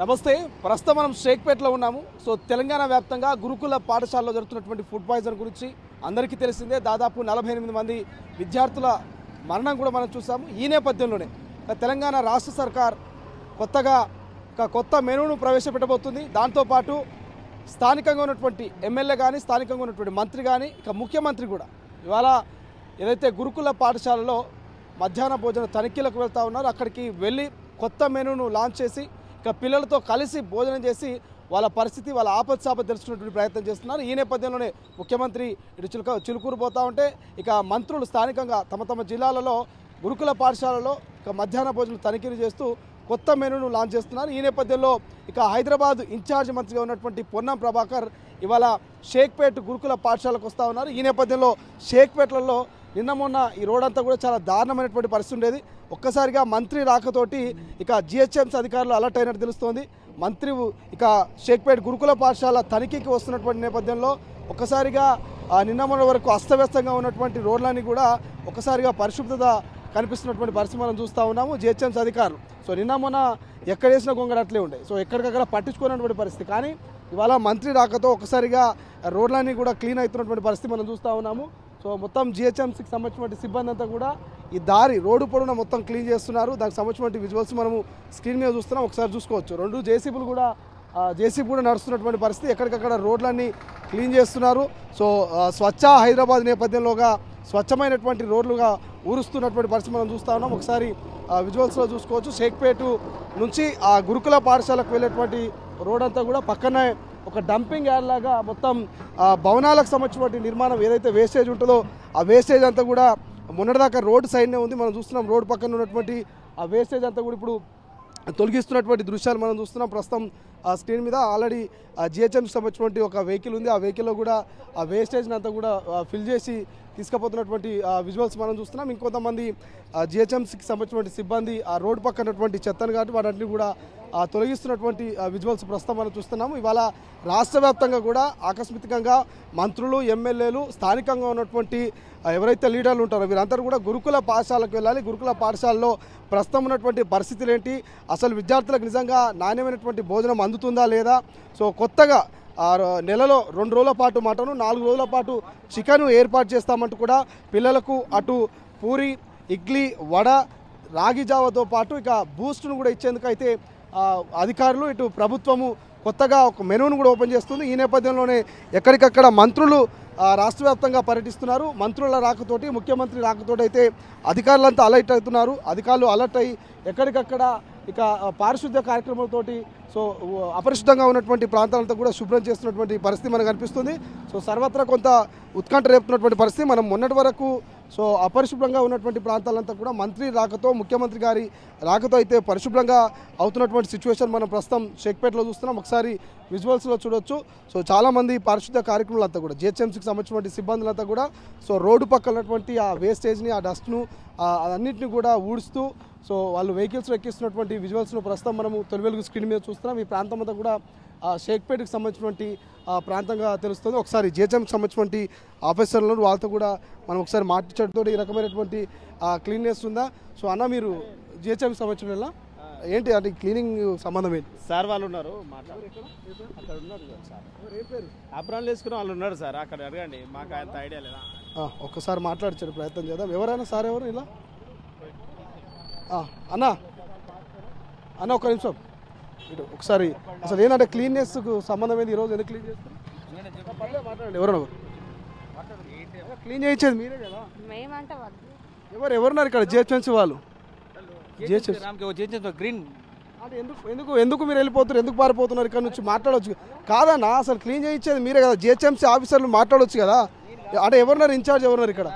నమస్తే. ప్రస్తుతం మనం షేక్పేటలో ఉన్నాము. సో తెలంగాణ వ్యాప్తంగా గురుకుల పాఠశాలలో జరుగుతున్నటువంటి ఫుడ్ పాయిజన్ గురించి అందరికీ తెలిసిందే. దాదాపు 48 మంది విద్యార్థుల మరణం కూడా మనం చూసాము. ఈ నేపథ్యంలోనే తెలంగాణ రాష్ట్ర సర్కార్ కొత్తగా ఒక కొత్త మెనూను ప్రవేశపెట్టబోతుంది. దాంతోపాటు స్థానికంగా ఉన్నటువంటి ఎమ్మెల్యే కానీ, స్థానికంగా ఉన్నటువంటి మంత్రి కానీ, ఇక ముఖ్యమంత్రి కూడా ఇవాళ ఏదైతే గురుకుల పాఠశాలలో మధ్యాహ్న భోజన తనిఖీలకు వెళ్తూ ఉన్నారో అక్కడికి వెళ్ళి కొత్త మెనూను లాంచ్ చేసి ఇక పిల్లలతో కలిసి భోజనం చేసి వాళ్ళ పరిస్థితి, వాళ్ళ ఆపత్సాపత తెలుసుకునేటువంటి ప్రయత్నం చేస్తున్నారు. ఈ నేపథ్యంలోనే ముఖ్యమంత్రి ఇటు చిలుకూరు పోతూ ఉంటే ఇక మంత్రులు స్థానికంగా తమ తమ జిల్లాలలో గురుకుల పాఠశాలలో ఇక మధ్యాహ్న భోజనం తనిఖీలు చేస్తూ కొత్త మెనూను లాంచ్ చేస్తున్నారు. ఈ నేపథ్యంలో ఇక హైదరాబాద్ ఇన్ఛార్జ్ మంత్రిగా ఉన్నటువంటి పొన్నం ప్రభాకర్ ఇవాళ షేక్పేట్ గురుకుల పాఠశాలకు వస్తూ ఉన్నారు. ఈ నేపథ్యంలో షేక్పేట్లలో నిన్న మొన్న ఈ రోడ్ అంతా కూడా చాలా దారుణమైనటువంటి పరిస్థితి ఉండేది. ఒక్కసారిగా మంత్రి రాకతోటి ఇక జిహెచ్ఎంసీ అధికారులు అలర్ట్ అయినట్టు తెలుస్తోంది. మంత్రి ఇక షేక్పేట్ గురుకుల పాఠశాల తనిఖీకి వస్తున్నటువంటి నేపథ్యంలో ఒక్కసారిగా నిన్న మొన్న వరకు అస్తవ్యస్తంగా ఉన్నటువంటి రోడ్లన్నీ కూడా ఒక్కసారిగా పరిశుభ్రత కనిపిస్తున్నటువంటి పరిస్థితి మనం చూస్తూ ఉన్నాము. జిహెచ్ఎంసీ అధికారులు సో నిన్న మొన్న ఎక్కడ వేసిన గొంగడ అట్లే ఉండే, సో ఎక్కడికక్కడ పట్టించుకున్నటువంటి పరిస్థితి. కానీ ఇవాళ మంత్రి రాకతో ఒక్కసారిగా రోడ్లన్నీ కూడా క్లీన్ అవుతున్నటువంటి పరిస్థితి మనం చూస్తూ ఉన్నాము. సో మొత్తం జిహెచ్ఎంసీకి సంబంధించినటువంటి సిబ్బంది అంతా కూడా ఈ దారి రోడ్డు పొడవునా మొత్తం క్లీన్ చేస్తున్నారు. దానికి సంబంధించినటువంటి విజువల్స్ మనము స్క్రీన్ మీద చూస్తున్నాం, ఒకసారి చూసుకోవచ్చు. 2 జేసీబీలు కూడా నడుస్తున్నటువంటి పరిస్థితి. ఎక్కడికక్కడ రోడ్లన్నీ క్లీన్ చేస్తున్నారు. సో స్వచ్ఛ హైదరాబాద్ నేపథ్యంలోగా స్వచ్ఛమైనటువంటి రోడ్లుగా ఊరుస్తున్నటువంటి పరిస్థితి మనం చూస్తూ ఉన్నాం. ఒకసారి విజువల్స్లో చూసుకోవచ్చు. షేక్పేట నుంచి ఆ గురుకుల పాఠశాలకు వెళ్ళేటువంటి రోడ్ అంతా కూడా పక్కనే ఒక డంపింగ్ యార్డ్ లాగా మొత్తం భవనాలకు సంబంధించినటువంటి నిర్మాణం ఏదైతే వేస్టేజ్ ఉంటుందో ఆ వేస్టేజ్ అంతా కూడా మొన్నటిదాకా రోడ్డు సైడ్నే ఉంది. మనం చూస్తున్నాం రోడ్డు పక్కన ఉన్నటువంటి ఆ వేస్టేజ్ అంతా కూడా ఇప్పుడు తొలగిస్తున్నటువంటి దృశ్యాలు మనం చూస్తున్నాం. ప్రస్తుతం ఆ స్క్రీన్ మీద ఆల్రెడీ జిహెచ్ఎంసీకి సంబంధించినటువంటి ఒక వెహికల్ ఉంది. ఆ వెహికల్లో కూడా ఆ వేస్టేజ్ని అంతా కూడా ఫిల్ చేసి తీసుకుపోతున్నటువంటి విజువల్స్ మనం చూస్తున్నాం. ఇంకొంతమంది జిహెచ్ఎంసీకి సంబంధించినటువంటి సిబ్బంది ఆ రోడ్డు పక్కనటువంటి చెత్తను కాబట్టి వాటన్నిటిని కూడా తొలగిస్తున్నటువంటి విజువల్స్ ప్రస్తుతం మనం చూస్తున్నాము. ఇవాళ రాష్ట్ర వ్యాప్తంగా కూడా ఆకస్మికంగా మంత్రులు, ఎమ్మెల్యేలు, స్థానికంగా ఉన్నటువంటి ఎవరైతే లీడర్లు ఉంటారో వీరందరూ కూడా గురుకుల పాఠశాలకు వెళ్ళాలి. గురుకుల పాఠశాలలో ప్రస్తుతం ఉన్నటువంటి పరిస్థితులు ఏంటి, అసలు విద్యార్థులకు నిజంగా నాణ్యమైనటువంటి భోజనం అందుతుందా లేదా, సో కొత్తగా నెలలో 2 రోజుల పాటు మటను, 4 రోజుల పాటు చికెను ఏర్పాటు చేస్తామంటూ కూడా పిల్లలకు అటు పూరి, ఇడ్లీ, వడ, రాగి జావతో పాటు ఇక బూస్ట్ను కూడా ఇచ్చేందుకు అయితే అధికారులు ఇటు ప్రభుత్వము కొత్తగా ఒక మెనూను కూడా ఓపెన్ చేస్తుంది. ఈ నేపథ్యంలోనే ఎక్కడికక్కడ మంత్రులు రాష్ట్ర వ్యాప్తంగా పర్యటిస్తున్నారు. మంత్రుల రాకతోటి, ముఖ్యమంత్రి రాకతోటి అయితే అధికారులంతా అలర్ట్ అవుతున్నారు. అధికారులు అలర్ట్ అయ్యి ఎక్కడికక్కడ ఇక పారిశుద్ధ్య కార్యక్రమాలతోటి సో అపరిశుద్ధంగా ఉన్నటువంటి ప్రాంతాలంతా కూడా శుభ్రం చేస్తున్నటువంటి పరిస్థితి మనకు కనిపిస్తుంది. సో సర్వత్రా కొంత ఉత్కంఠ రేపుతున్నటువంటి పరిస్థితి. మనం మొన్నటి వరకు సో అపరిశుభ్రంగా ఉన్నటువంటి ప్రాంతాలంతా కూడా మంత్రి రాకతో, ముఖ్యమంత్రి గారి రాకతో అయితే పరిశుభ్రంగా అవుతున్నటువంటి సిచ్యువేషన్ మనం ప్రస్తుతం షేక్పేటలో చూస్తున్నాం. ఒకసారి విజువల్స్లో చూడొచ్చు. సో చాలామంది పారిశుద్ధ్య కార్యక్రమాలంతా కూడా జిహెచ్ఎంసీకి సంబంధించినటువంటి సిబ్బందులంతా కూడా సో రోడ్డు పక్కన ఉన్నటువంటి ఆ వేస్టేజ్ని, ఆ డస్ట్ను అన్నింటినీ కూడా ఊడుస్తూ సో వాళ్ళు వెహికల్స్లో ఎక్కిస్తున్నటువంటి విజువల్స్ను ప్రస్తుతం మనము తొలి వెలుగు స్క్రీన్ మీద చూస్తున్నాం. ఈ ప్రాంతం అంతా కూడా షేక్పేటకి సంబంధించినటువంటి ప్రాంతంగా తెలుస్తుంది. ఒకసారి జిహెచ్ఎంకి సంబంధించినటువంటి ఆఫీసర్లను వాళ్ళతో కూడా మనం ఒకసారి మాట్లాడుతూ ఈ రకమైనటువంటి క్లీన్నెస్ ఉందా. సో అన్న, మీరు జిహెచ్ఎంకి సంబంధించిన ఏంటి అంటే క్లీనింగ్ సంబంధం ఏంటి? సార్ వాళ్ళు ఉన్నారు, అక్కడ ఉన్నారు సార్, అప్రాన్లు వేసుకుని వాళ్ళు ఉన్నారు సార్, అక్కడ అడగండి, మాకు అంత ఐడియా లేదా. ఒక్కసారి మాట్లాడించే ప్రయత్నం చేద్దాం. ఎవరైనా సార్ ఎవరు ఇలా అన్న ఒక నిమిషం ఇటు ఒకసారి అసలు ఏంటంటే క్లీన్నెస్కు సంబంధం ఏంది, ఈరోజు ఎందుకు క్లీన్ చేస్తారు? మాట్లాడండి, ఎవరైనా క్లీన్ చేయించేది మీరే కదా. ఎవరున్నారు ఇక్కడ జిహెచ్ఎంసీ వాళ్ళు? గ్రీన్ అంటే ఎందుకు మీరు వెళ్ళిపోతున్నారు, ఎందుకు పారిపోతున్నారు? ఇక్కడ నుంచి మాట్లాడవచ్చు కాదన్నా, అసలు క్లీన్ చేయించేది మీరే కదా. జిహెచ్ఎంసీ ఆఫీసర్లు మాట్లాడవచ్చు కదా. అంటే ఎవరున్నారు ఇన్ఛార్జ్, ఎవరున్నారు ఇక్కడ?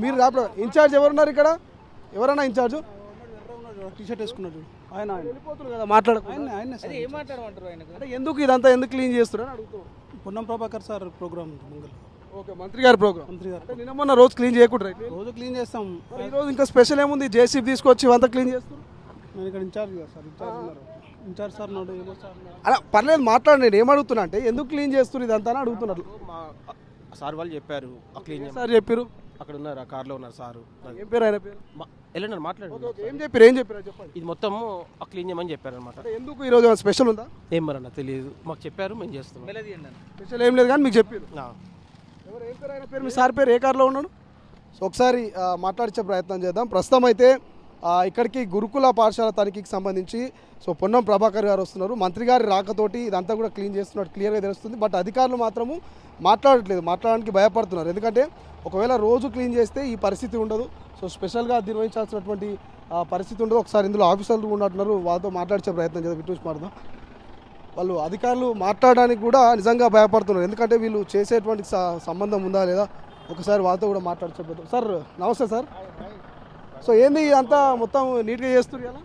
మీరు ఇన్ఛార్జ్ ఎవరున్నారు ఇక్కడ? ఎవరన్నా ఇన్ఛార్జ్? టీషర్ట్ వేసుకున్నాడు ఆయన వెళ్ళిపోతున్నారు కదా, అంటే ఎందుకు ఇదంతా ఎందుకు క్లీన్ చేస్తున్నారు అడుగుతాం. Ponnam Prabhakar sir program okay, మంత్రి గారి ప్రోగ్రామ్. నిన్న మొన్న రోజు క్లీన్ చేయకుండా రోజు క్లీన్ చేస్తాం. ఈరోజు ఇంకా స్పెషల్ ఏముంది? జేసీబీ తీసుకొచ్చి ఇవంతా క్లీన్ చేస్తారు. నేను ఇక్కడ ఇన్ఛార్జ్ సార్, ఇన్ఛార్జ్ సార్ నాడు ఏమో సార్ అలా పర్లేదు మాట్లాడండి. నేను ఏమడుగుతున్నా అంటే ఎందుకు క్లీన్ చేస్తున్నారు ఇదంతా అని అడుగుతున్నారు. సార్ వాళ్ళు చెప్పారు క్లీన్ సార్ చెప్పారు అక్కడ ఉన్నారు, ఆ కార్లో ఉన్నారు సారు. ఏం పేరు ఆయన పేరు? వెళ్ళండి మాట్లాడు. ఏం చెప్పారు చెప్పండి. ఇది మొత్తం క్లీన్ చేయమని చెప్పారనమాట. అంటే ఎందుకు ఈరోజు స్పెషల్ ఉందా? ఏం మరన్నా తెలియదు, మాకు చెప్పారు, మేము చేస్తున్నాం. స్పెషల్ ఏం లేదు కానీ మీకు చెప్పారు. ఎవరు ఏం పేరు ఆయన పేరు? మీ సార్ పేరు ఏ కార్లో ఉన్నాడు? సో ఒకసారి మాట్లాడించే ప్రయత్నం చేద్దాం. ప్రస్తుతం అయితే ఇక్కడికి గురుకుల పాఠశాల తనిఖీకి సంబంధించి సో పొన్నం ప్రభాకర్ గారు వస్తున్నారు. మంత్రి గారి రాకతోటి ఇదంతా కూడా క్లీన్ చేస్తున్నట్టు క్లియర్గా తెలుస్తుంది. బట్ అధికారులు మాత్రము మాట్లాడడానికి భయపడుతున్నారు. ఎందుకంటే ఒకవేళ రోజు క్లీన్ చేస్తే ఈ పరిస్థితి ఉండదు. సో స్పెషల్గా నిర్వహించాల్సినటువంటి పరిస్థితి ఉండదు. ఒకసారి ఇందులో ఆఫీసర్లు ఉన్నట్టున్నారు, వాళ్ళతో మాట్లాడించే ప్రయత్నం చేద్దాం. ఇటు మాట్లాడదాం. వాళ్ళు అధికారులు మాట్లాడడానికి కూడా నిజంగా భయపడుతున్నారు. ఎందుకంటే వీళ్ళు చేసేటువంటి సంబంధం ఉందా లేదా ఒకసారి వాళ్ళతో కూడా మాట్లాడించబోతాం. సార్ నమస్తే సార్. సో ఏంది అంతా మొత్తం నీట్గా చేస్తున్నారు కదా?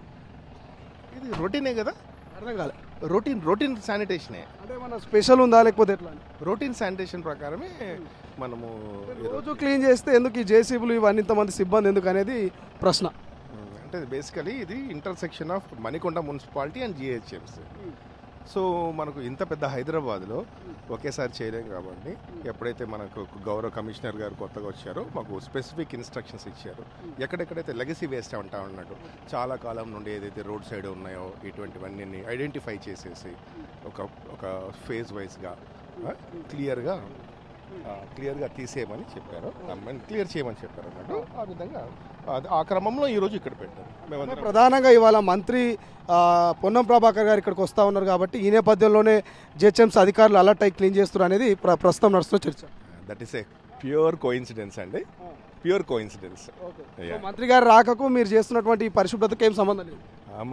ఇది రొటీనే కదా, అర్థం కాలే. రొటీన్ శానిటేషనే. అంటే మన స్పెషల్ ఉందా లేకపోతే ఎట్లా? రొటీన్ శానిటేషన్ ప్రకారమే మనము రోజు క్లీన్ చేస్తే ఎందుకు ఈ జేసీబీలు ఇవన్నీ ఇంతమంది సిబ్బంది ఎందుకు అనేది ప్రశ్న. అంటే బేసికలీ ఇది intersection of Manikonda municipality and GHMC. So మనకు ఇంత పెద్ద హైదరాబాద్లో ఒకేసారి చేయలేం కాబట్టి ఎప్పుడైతే మనకు గౌరవ కమిషనర్ గారు కొత్తగా వచ్చారో మాకు స్పెసిఫిక్ ఇన్స్ట్రక్షన్స్ ఇచ్చారు. ఎక్కడెక్కడైతే లెగసీ వేస్ట్ అంటా ఉన్నట్టు చాలా కాలం నుండి ఏదైతే రోడ్ సైడ్ ఉన్నాయో ఇటువంటివన్నీ ఐడెంటిఫై చేసేసి ఒక ఫేజ్ వైజ్గా క్లియర్గా తీసేయమని చెప్పారు, క్లియర్ చేయమని చెప్పారు అన్నట్టు. ఆ విధంగా ఆ క్రమంలో ఈరోజు ఇక్కడ పెట్టారు. మేమందరం ప్రధానంగా ఇవాళ మంత్రి పొన్నం ప్రభాకర్ గారు ఇక్కడికి వస్తూ ఉన్నారు కాబట్టి ఈ నేపథ్యంలోనే జిహెచ్ఎంసీ అధికారులు అలర్ట్ అయి క్లీన్ చేస్తున్నారు అనేది ప్రస్తుతం నడుస్తున్న చర్చ. That is a pure coincidence అండి, ప్యూర్ కోఇన్సిడెన్స్. మంత్రి గారు రాకకు మీరు చేస్తున్నటువంటి పరిశుభ్రతకు ఏం సంబంధం లేదు.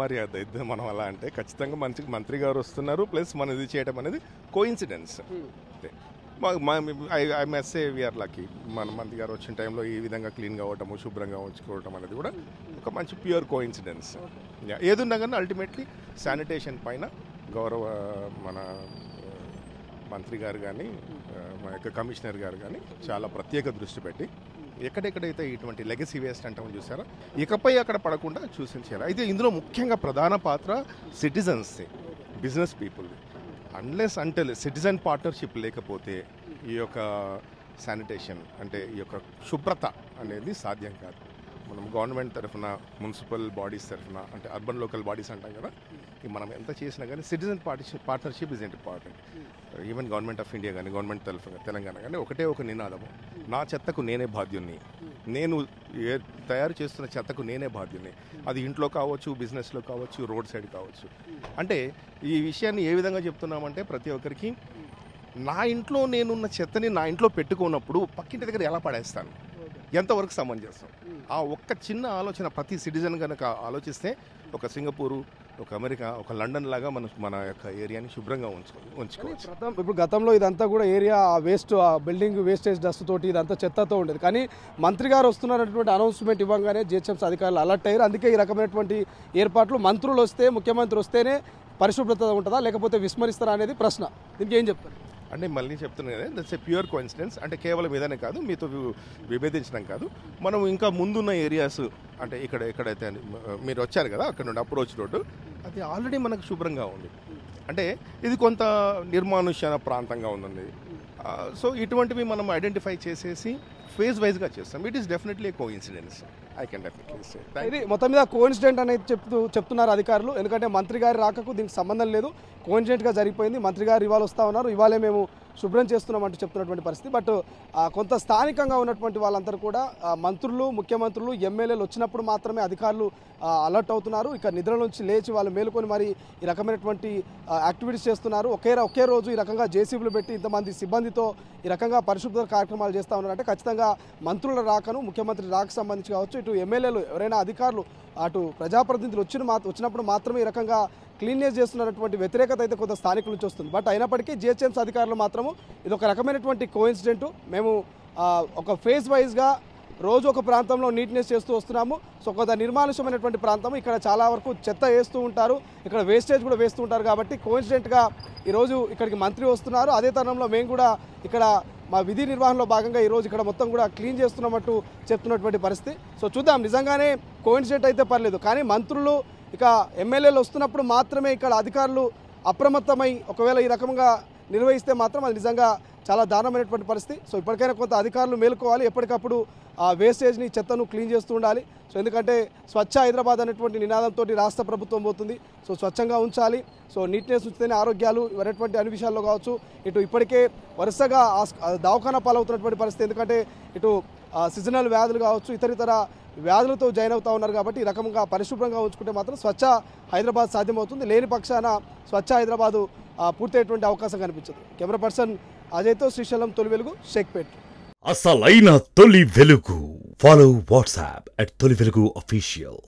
మరి అది ఇద్దరు మనం అలా అంటే ఖచ్చితంగా మంత్రి గారు వస్తున్నారు, ప్లస్ మనం ఇది చేయడం అనేది coincidence. I must say we are lucky. మన మంత్రి గారు వచ్చిన టైంలో ఈ విధంగా క్లీన్గా అవ్వటము, శుభ్రంగా ఉంచుకోవటం అనేది కూడా ఒక మంచి ప్యూర్ కోఇన్సిడెన్స్. ఏదున్నా కానీ అల్టిమేట్లీ శానిటేషన్ పైన గౌరవ మన మంత్రి గారు కానీ మా యొక్క కమిషనర్ గారు కానీ చాలా ప్రత్యేక దృష్టి పెట్టి ఎక్కడెక్కడైతే ఇటువంటి లెగసీ వేస్ట్ అంటామని చూసారో ఇకపై అక్కడ పడకుండా చూసించారు. అయితే ఇందులో ముఖ్యంగా ప్రధాన పాత్ర సిటిజన్స్ది, బిజినెస్ పీపుల్ది. అన్లెస్ అంటే సిటిజన్ పార్ట్నర్షిప్ లేకపోతే ఈ యొక్క శానిటేషన్ అంటే ఈ యొక్క శుభ్రత అనేది సాధ్యం కాదు. మనం గవర్నమెంట్ తరఫున, మున్సిపల్ బాడీస్ తరఫున, అంటే అర్బన్ లోకల్ బాడీస్ అంటాం కదా, మనం ఎంత చేసినా కానీ citizen partnership is important. Even government of India కానీ గవర్నమెంట్ తెలంగాణ కానీ ఒకటే ఒక నినాదము, నా చెత్తకు నేనే బాధ్యుని, నేను తయారు చేస్తున్న చెత్తకు నేనే బాధ్యుని. అది ఇంట్లో కావచ్చు, బిజినెస్లో కావచ్చు, రోడ్ సైడ్ కావచ్చు. అంటే ఈ విషయాన్ని ఏ విధంగా చెప్తున్నామంటే ప్రతి ఒక్కరికి నా ఇంట్లో నేనున్న చెత్తని నా ఇంట్లో పెట్టుకున్నప్పుడు పక్కింటి దగ్గర ఎలా పడేస్తాను, ఎంతవరకు సమంజసం. ఆ ఒక్క చిన్న ఆలోచన ప్రతి సిటిజన్ కనుక ఆలోచిస్తే ఒక సింగపూరు, ఒక అమెరికా, ఒక లండన్ లాగా మన యొక్క ఏరియాని శుభ్రంగా ఉంచుకోవచ్చు. ఇప్పుడు గతంలో ఇదంతా కూడా area waste, building wastage dust తోటి ఇదంతా చెత్తతో ఉండేది. కానీ మంత్రి గారు వస్తున్నారనేటువంటి అనౌన్స్మెంట్ ఇవ్వగానే జిహెచ్ఎంసీ అధికారులు అలర్ట్ అయ్యారు. అందుకే ఈ రకమైనటువంటి ఏర్పాట్లు. మంత్రులు వస్తే, ముఖ్యమంత్రి వస్తేనే పరిశుభ్రత ఉంటుందా లేకపోతే విస్మరిస్తారా అనేది ప్రశ్న. దీనికి ఏం చెప్తారు? అంటే మళ్ళీ చెప్తున్నాను కదా, దట్స్ ఏ ప్యూర్ కోఇన్సిడెన్స్. అంటే కేవలం ఇదనే కాదు, మీతో విభేదించడం కాదు, మనం ఇంకా ముందున్న ఏరియాస్ అంటే ఎక్కడైతే మీరు వచ్చారు కదా అక్కడ నుండి అప్రోచ్ రోడ్డు, అది ఆల్రెడీ మనకు శుభ్రంగా ఉంది. అంటే ఇది కొంత నిర్మానుష్యాన ప్రాంతంగా ఉంది. సో ఇటువంటివి మనం ఐడెంటిఫై చేసేసి ఫేజ్ వైజ్గా చేస్తాం. It is definitely a coincidence. I can definitely say ఇది మొత్తం మీద కోఇన్సిడెంట్ అనేది చెప్తున్నారు అధికారులు. ఎందుకంటే మంత్రి గారి రాకకు దీనికి సంబంధం లేదు, కోఇన్సిడెంట్గా జరిగిపోయింది. మంత్రి గారు ఇవాళ వస్తూ ఉన్నారు, ఇవాళే మేము శుభ్రం చేస్తున్నామంటూ చెప్తున్నటువంటి పరిస్థితి. బట్ కొంత స్థానికంగా ఉన్నటువంటి వాళ్ళందరూ కూడా మంత్రులు, ముఖ్యమంత్రులు, ఎమ్మెల్యేలు వచ్చినప్పుడు మాత్రమే అధికారులు అలర్ట్ అవుతున్నారు. ఇక నిద్ర నుంచి లేచి వాళ్ళు మేలుకొని మరి ఈ రకమైనటువంటి యాక్టివిటీస్ చేస్తున్నారు. ఒకే రోజు ఈ రకంగా జేసీబీలు పెట్టి ఇంతమంది సిబ్బందితో ఈ రకంగా పరిశుభ్ర కార్యక్రమాలు చేస్తూ ఉన్నారంటే ఖచ్చితంగా మంత్రుల రాకను, ముఖ్యమంత్రి రాకకు సంబంధించి కావచ్చు, ఇటు ఎమ్మెల్యేలు ఎవరైనా అధికారులు, అటు ప్రజాప్రతినిధులు వచ్చినప్పుడు మాత్రమే ఈ రకంగా క్లీన్నెస్ చేస్తున్నటువంటి వ్యతిరేకత అయితే కొంత స్థానికుల నుంచి వస్తుంది. బట్ అయినప్పటికీ జిహెచ్ఎంసీ అధికారులు మాత్రము ఇది ఒక రకమైనటువంటి కోఇన్సిడెంట్, మేము ఒక ఫేజ్ వైజ్గా రోజు ఒక ప్రాంతంలో నీట్నెస్ చేస్తూ వస్తున్నాము. సో కొంత నిర్మానుష్యమైనటువంటి ప్రాంతం, ఇక్కడ చాలా వరకు చెత్త వేస్తూ ఉంటారు, ఇక్కడ వేస్టేజ్ కూడా వేస్తూ ఉంటారు. కాబట్టి కోఇన్సిడెంట్గా ఈరోజు ఇక్కడికి మంత్రి వస్తున్నారు. అదే తరుణంలో మేము కూడా ఇక్కడ మా విధి నిర్వహణలో భాగంగా ఈరోజు ఇక్కడ మొత్తం కూడా క్లీన్ చేస్తున్నట్టు చెప్తున్నటువంటి పరిస్థితి. సో చూద్దాం, నిజంగానే కోఇన్సిడెంట్ అయితే పర్లేదు, కానీ మంత్రులు ఇక ఎమ్మెల్యేలు వస్తున్నప్పుడు మాత్రమే ఇక్కడ అధికారులు అప్రమత్తమై ఒకవేళ ఈ రకంగా నిర్వహిస్తే మాత్రం అది నిజంగా చాలా దారుణమైనటువంటి పరిస్థితి. సో ఇప్పటికైనా కొంత అధికారులు మేలుకోవాలి, ఎప్పటికప్పుడు ఆ వేస్టేజ్ని చెత్తను క్లీన్ చేస్తూ ఉండాలి. సో ఎందుకంటే స్వచ్ఛ హైదరాబాద్ అనేటువంటి నినాదంతో రాష్ట్ర ప్రభుత్వం పోతుంది. సో స్వచ్ఛంగా ఉంచాలి, సో నీట్నెస్ ఉంచితేనే ఆరోగ్యాలు ఇవన్నటువంటి అన్ని విషయాల్లో కావచ్చు. ఇటు ఇప్పటికే వరుసగా దవాఖానా పాలవుతున్నటువంటి పరిస్థితి, ఎందుకంటే ఇటు సీజనల్ వ్యాధులు కావచ్చు, ఇతర వ్యాధులతో జాయిన్ అవుతూ ఉన్నారు. కాబట్టి ఈ రకంగా పరిశుభ్రంగా ఉంచుకుంటే మాత్రం స్వచ్ఛ హైదరాబాద్ సాధ్యమవుతుంది. లేని పక్షాన స్వచ్ఛ హైదరాబాదు పూర్తయ్యేటువంటి అవకాశం కనిపించదు. కెమెరా పర్సన్ అజయ్తో శ్రీశైలం, తొలి వెలుగు, షేక్పేట్. అసలైన తొలి వెలుగు. ఫాలో వాట్సాప్ @తొలి వెలుగు official.